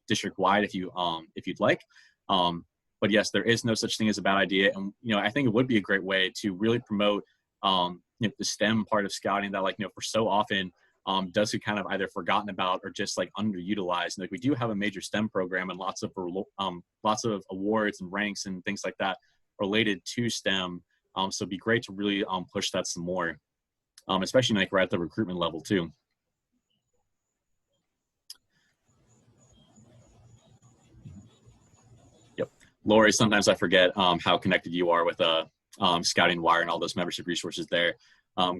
district-wide if you'd like. But yes, there is no such thing as a bad idea, and I think it would be a great way to really promote the STEM part of scouting that for so often does get kind of either forgotten about or just underutilized. And we do have a major STEM program and lots of awards and ranks and things like that related to STEM. So it'd be great to really push that some more, especially right at the recruitment level too. Yep, Lori, sometimes I forget how connected you are with Scouting Wire and all those membership resources there.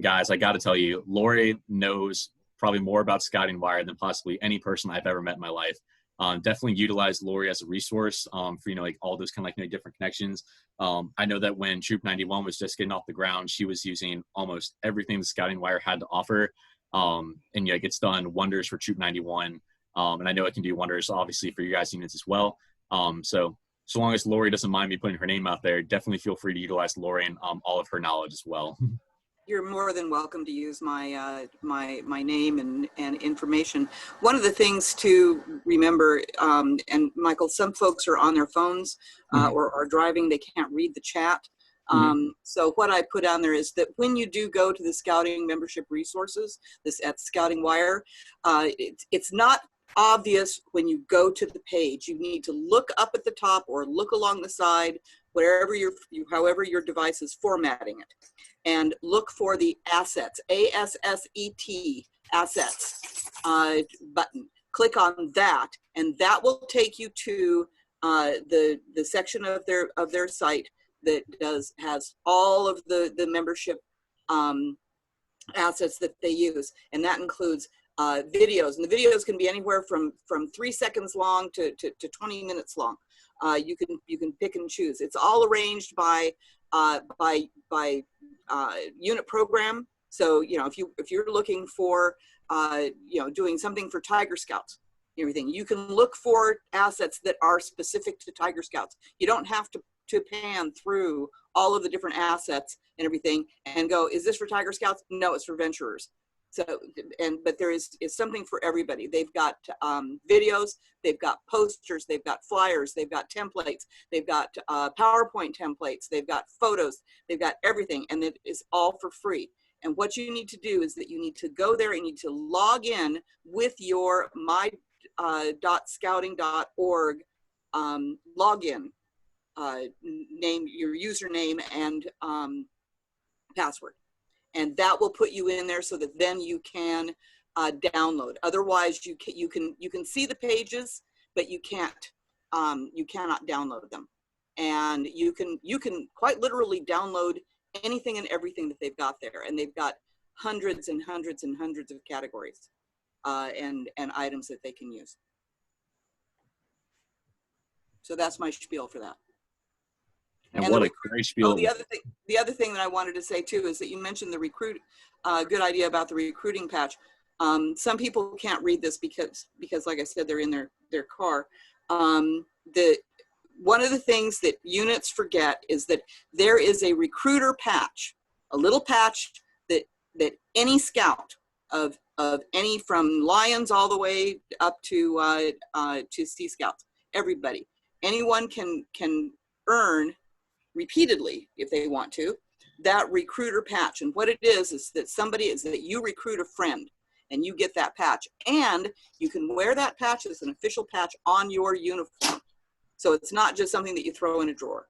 Guys, I got to tell you, Lori knows probably more about Scouting Wire than possibly any person I've ever met in my life. Definitely utilize Lori as a resource for all those kind of different connections. I know that when Troop 91 was just getting off the ground, she was using almost everything the Scouting Wire had to offer, and it's done wonders for Troop 91. And I know it can do wonders obviously for your guys' units as well. So long as Lori doesn't mind me putting her name out there, definitely feel free to utilize Lori and all of her knowledge as well. You're more than welcome to use my my name and information. One of the things to remember, and Michael, some folks are on their phones or are driving, they can't read the chat. So what I put on there is that when you do go to the Scouting membership resources, this at Scouting Wire, it's not obvious when you go to the page. You need to look up at the top or look along the side, wherever however your device is formatting it, and look for the assets, ASSET, assets button. Click on that, and that will take you to the section of their site that has all of the membership assets that they use, and that includes videos, and the videos can be anywhere from 3 seconds long to 20 minutes long. You can pick and choose. It's all arranged by unit program. So if you're looking for doing something for Tiger Scouts, everything, you can look for assets that are specific to Tiger Scouts. You don't have to pan through all of the different assets and everything and go, is this for Tiger Scouts? No, it's for venturers. So, but there is something for everybody. They've got videos, they've got posters, they've got flyers, they've got templates, they've got PowerPoint templates, they've got photos, they've got everything, and it is all for free. And what you need to do is that you need to go there and you need to log in with your my.scouting.org login, name your username and password. And that will put you in there so that then you can download. Otherwise, you can see the pages, but you cannot download them. And you can quite literally download anything and everything that they've got there. And they've got hundreds and hundreds and hundreds of categories and items that they can use. So that's my spiel for that. And what a great spiel. Oh, the other thing that I wanted to say too is that you mentioned the good idea about the recruiting patch. Some people can't read this because like I said, they're in their car. One of the things that units forget is that there is a recruiter patch, a little patch that any scout of any, from Lions all the way up to Sea Scouts, everybody, anyone can earn repeatedly, if they want to, that recruiter patch. And what it is that you recruit a friend and you get that patch, and you can wear that patch as an official patch on your uniform. So it's not just something that you throw in a drawer.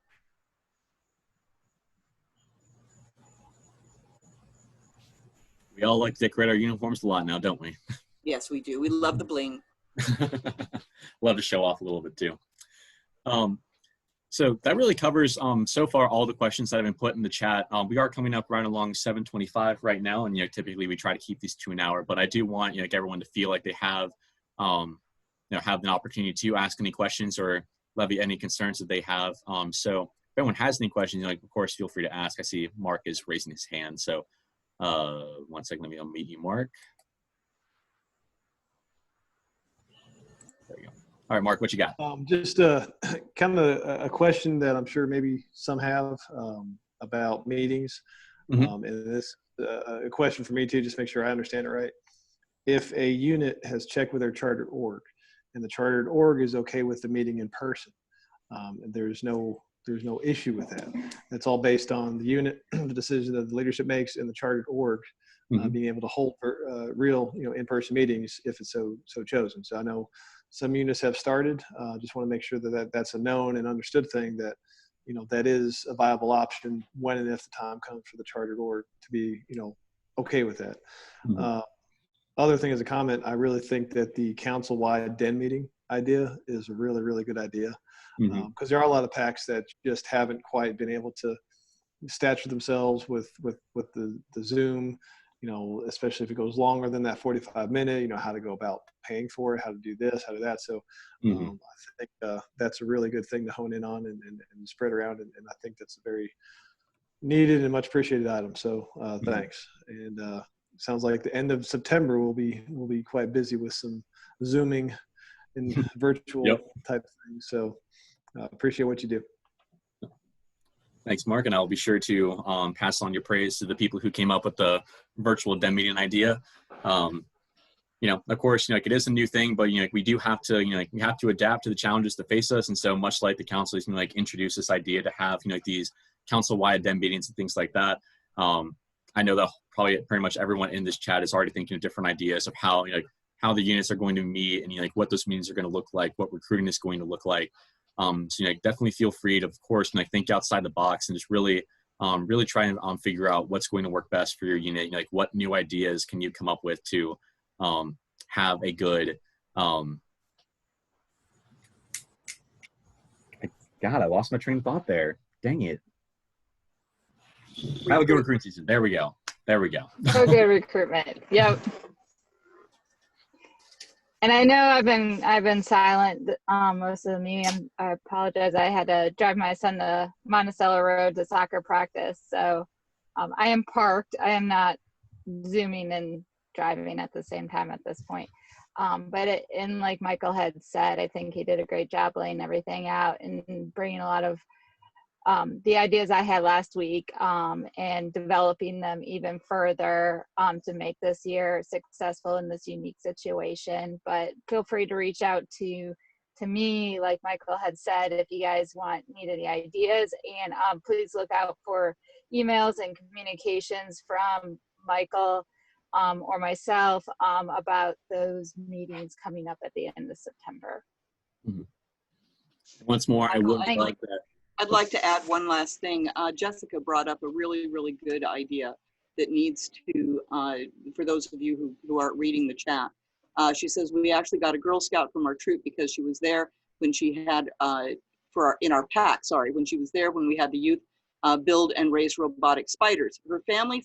We all like to decorate our uniforms a lot now, don't we? Yes, we do. We love the bling. Love to show off a little bit too. So that really covers so far all the questions that have been put in the chat. We are coming up right along 7:25 right now, and typically we try to keep these to an hour. But I do want everyone to feel like they have have an opportunity to ask any questions or levy any concerns that they have. So if anyone has any questions, of course, feel free to ask. I see Mark is raising his hand. So 1 second, let me unmute you, Mark. There you go. All right, Mark, what you got? Just kind of a question that I'm sure maybe some have about meetings. Mm-hmm. And this a question for me too, just make sure I understand it right. If a unit has checked with their chartered org and the chartered org is okay with the meeting in person, and there's no issue with that. That's all based on the unit, the decision that the leadership makes, and the chartered org being able to hold real in-person meetings if it's so chosen. So I know some units have started. Just want to make sure that that's a known and understood thing, that that is a viable option when and if the time comes for the chartered org to be okay with that. Mm-hmm. Other thing as a comment, I really think that the council-wide den meeting idea is a really, really good idea, because there are a lot of PACs that just haven't quite been able to stature themselves with the Zoom, especially if it goes longer than that 45-minute, how to go about paying for it, how to do this, how to do that. So I think that's a really good thing to hone in on and spread around. And I think that's a very needed and much appreciated item. So thanks. And sounds like the end of September we'll be quite busy with some Zooming and virtual type things. So appreciate what you do. Thanks, Mark, and I'll be sure to pass on your praise to the people who came up with the virtual den meeting idea. Of course, it is a new thing, but we do have to, we have to adapt to the challenges that face us. And so, much like the council is going to introduce this idea to have these council-wide den meetings and things like that. I know that probably pretty much everyone in this chat is already thinking of different ideas of how how the units are going to meet and what those meetings are going to look like, what recruiting is going to look like. So definitely feel free to, of course, think outside the box and just really try and figure out what's going to work best for your unit. What new ideas can you come up with to have a good God, I lost my train of thought there. Dang it. Have a good recruiting season. There we go. Okay, recruitment. Yep. And I know I've been silent most of the meeting. I apologize. I had to drive my son to Monticello Road to soccer practice, so I am parked. I am not zooming and driving at the same time at this point. And like Michael had said, I think he did a great job laying everything out and bringing a lot of the ideas I had last week and developing them even further to make this year successful in this unique situation. But feel free to reach out to me, like Michael had said, if you guys need any ideas. And please look out for emails and communications from Michael or myself about those meetings coming up at the end of September. Mhm. Once more, I would like that. I'd like to add one last thing. Jessica brought up a really, really good idea that needs to, for those of you who aren't reading the chat, she says, we actually got a Girl Scout from our troop because she was there when she had, in our pack, sorry, when she was there when we had the youth build and raise robotic spiders. Her family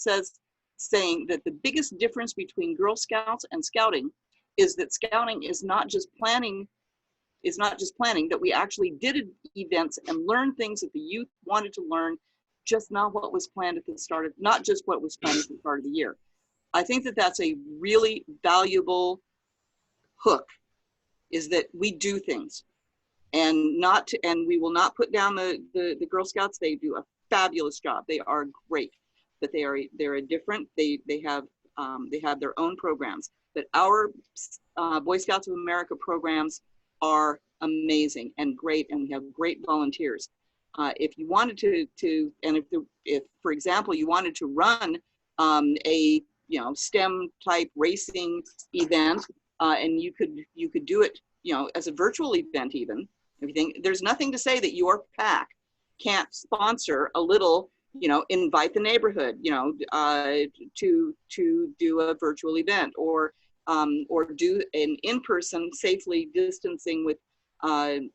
saying that the biggest difference between Girl Scouts and Scouting is that Scouting is not just planning, that we actually did events and learned things that the youth wanted to learn, just not what was planned at the start of, not just what was planned at the start of the year. I think that that's a really valuable hook, is that we do things and we will not put down the Girl Scouts. They do a fabulous job. They are great, but they're a different, they have their own programs. But our Boy Scouts of America programs are amazing and great, and we have great volunteers. If you wanted if for example you wanted to run a STEM type racing event, and you could do it as a virtual event, even everything. There's nothing to say that your PAC can't sponsor a little, invite the neighborhood, to do a virtual event, or do an in-person safely distancing with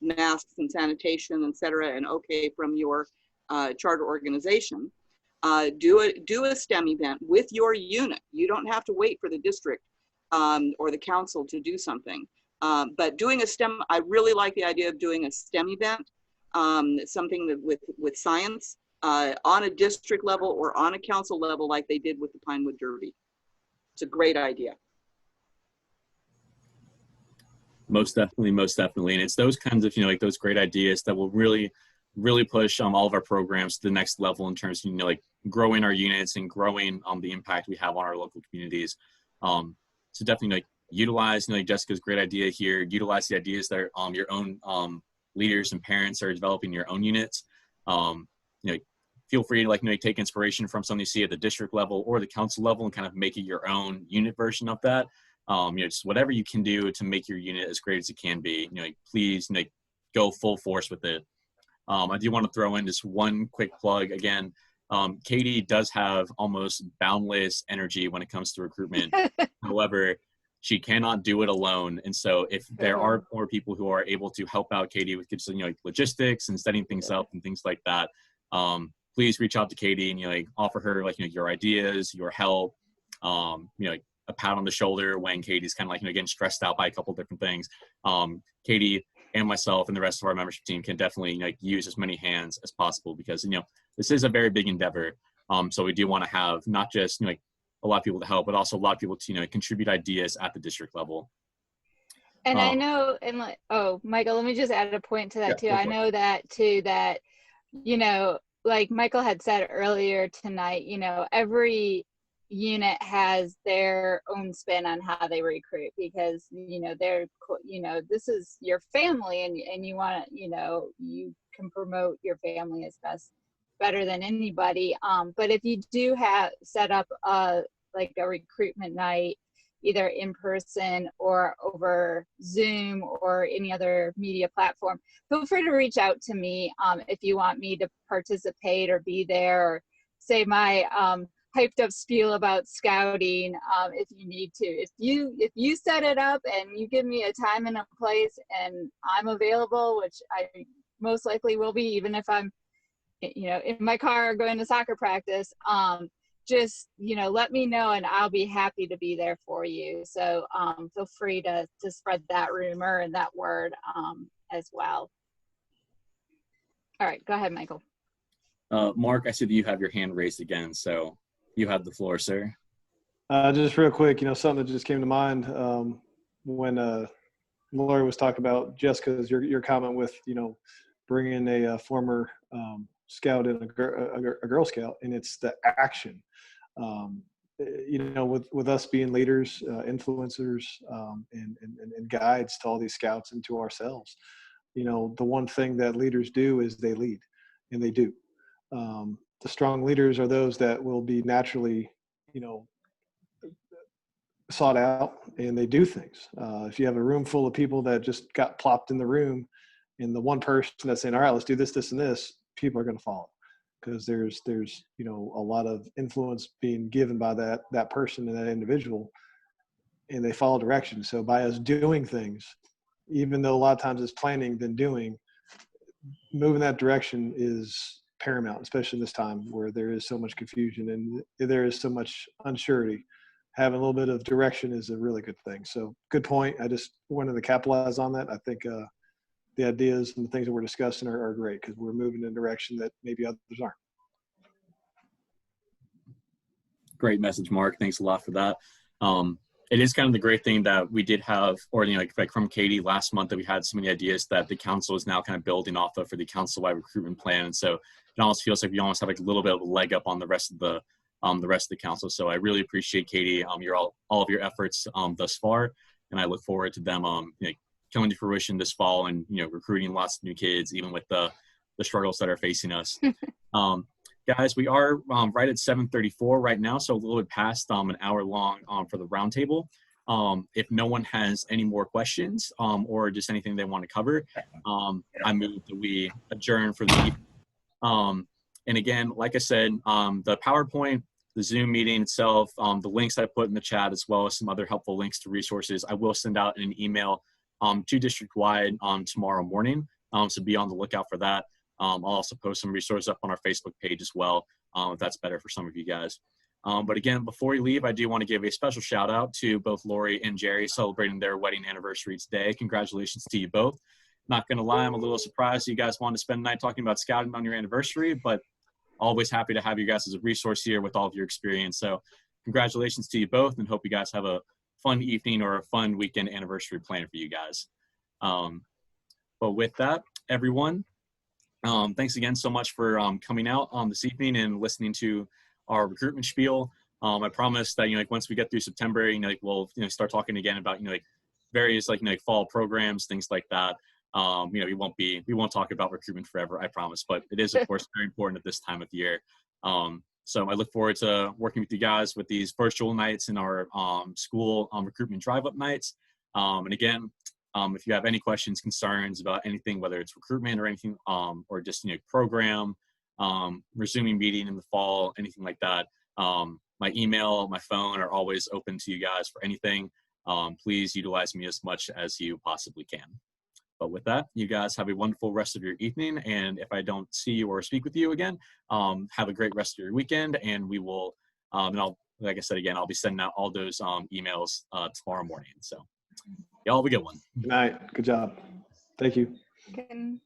masks and sanitation, et cetera, and okay from your charter organization. Do a STEM event with your unit. You don't have to wait for the district or the council to do something. But doing a STEM, I really like the idea of doing a STEM event, something that with science on a district level or on a council level, like they did with the Pinewood Derby. It's a great idea. Most definitely. And it's those kinds of, like those great ideas that will really push all of our programs to the next level in terms of, like growing our units and growing the impact we have on our local communities. So definitely like utilize, like Jessica's great idea here, utilize the ideas that your own leaders and parents are developing your own units. Feel free to take inspiration from something you see at the district level or the council level and kind of make it your own unit version of that. Just whatever you can do to make your unit as great as it can be, please go full force with it. I do want to throw in just one quick plug again. Katie does have almost boundless energy when it comes to recruitment. However, she cannot do it alone. And so if there are more people who are able to help out Katie with just, logistics and setting things up and things like that, please reach out to Katie and, offer her your ideas, your help, a pat on the shoulder when Katie's kind of getting stressed out by a couple different things. Katie and myself and the rest of our membership team can definitely use as many hands as possible, because this is a very big endeavor. So we do want to have not just a lot of people to help, but also a lot of people to contribute ideas at the district level. And I know, and Michael, let me just add a point to that too. I know that too, that like Michael had said earlier tonight, every unit has their own spin on how they recruit, because this is your family, and you want to you can promote your family as better than anybody. But if you do set up a recruitment night, either in person or over Zoom or any other media platform, feel free to reach out to me if you want me to participate or be there, or say my hyped up spiel about scouting if you need to. If you set it up and you give me a time and a place and I'm available, which I most likely will be, even if I'm in my car going to soccer practice, just, you know, let me know and I'll be happy to be there for you. So feel free to spread that rumor and that word as well. All right, go ahead, Michael. Mark, I see that you have your hand raised again, so you have the floor, sir. Just real quick, you know, something that just came to mind when Lori was talking about Jessica's, your comment with, you know, bringing a former scout and a Girl Scout, and it's the action. You know, with us being leaders, influencers, and guides to all these scouts and to ourselves, you know, the one thing that leaders do is they lead, and they do. The strong leaders are those that will be naturally, you know, sought out, and they do things. If you have a room full of people that just got plopped in the room, and the one person that's saying, all right, let's do this, this, and this, people are going to follow, because there's, you know, a lot of influence being given by that person and that individual, and they follow direction. So by us doing things, even though a lot of times it's planning than doing, moving that direction is paramount, especially in this time where there is so much confusion and there is so much unsurety. Having a little bit of direction is a really good thing. So good point. I just wanted to capitalize on that. I think the ideas and the things that we're discussing are great, because we're moving in a direction that maybe others aren't. Great message, Mark. Thanks a lot for that. It is kind of the great thing that we did have, or, you know, like from Katie last month, that we had so many ideas that the council is now kind of building off of for the council-wide recruitment plan. And so it almost feels like we almost have like a little bit of a leg up on the rest of the council. So I really appreciate, Katie, all of your efforts thus far, and I look forward to them you know, coming to fruition this fall, and, you know, recruiting lots of new kids, even with the struggles that are facing us. Guys, we are right at 7:34 right now, so a little bit past an hour long for the roundtable. If no one has any more questions or just anything they want to cover, I move that we adjourn for the evening. And again, like I said, the PowerPoint, the Zoom meeting itself, the links that I put in the chat, as well as some other helpful links to resources, I will send out in an email to district-wide tomorrow morning, so be on the lookout for that. I'll also post some resources up on our Facebook page as well, if that's better for some of you guys. But again, before we leave, I do want to give a special shout out to both Lori and Jerry celebrating their wedding anniversary today. Congratulations to you both. Not going to lie, I'm a little surprised you guys wanted to spend the night talking about scouting on your anniversary, but always happy to have you guys as a resource here with all of your experience. So congratulations to you both, and hope you guys have a fun evening or a fun weekend anniversary plan for you guys. But with that, everyone, thanks again so much for coming out this evening and listening to our recruitment spiel. I promise that, you know, like once we get through September, you know, like we'll, you know, start talking again about, you know, like various, like, you know, like fall programs, things like that. You know, we won't talk about recruitment forever, I promise, but it is, of course, very important at this time of year. So I look forward to working with you guys with these virtual nights and our school recruitment drive-up nights. And again, if you have any questions, concerns about anything, whether it's recruitment or anything, or just, you know, program, resuming meeting in the fall, anything like that, my email, my phone are always open to you guys for anything. Please utilize me as much as you possibly can. But with that, you guys have a wonderful rest of your evening. And if I don't see you or speak with you again, have a great rest of your weekend. And we will, and like I said, again, I'll be sending out all those emails tomorrow morning. So y'all have a good one. Good night. Good job. Thank you. Good.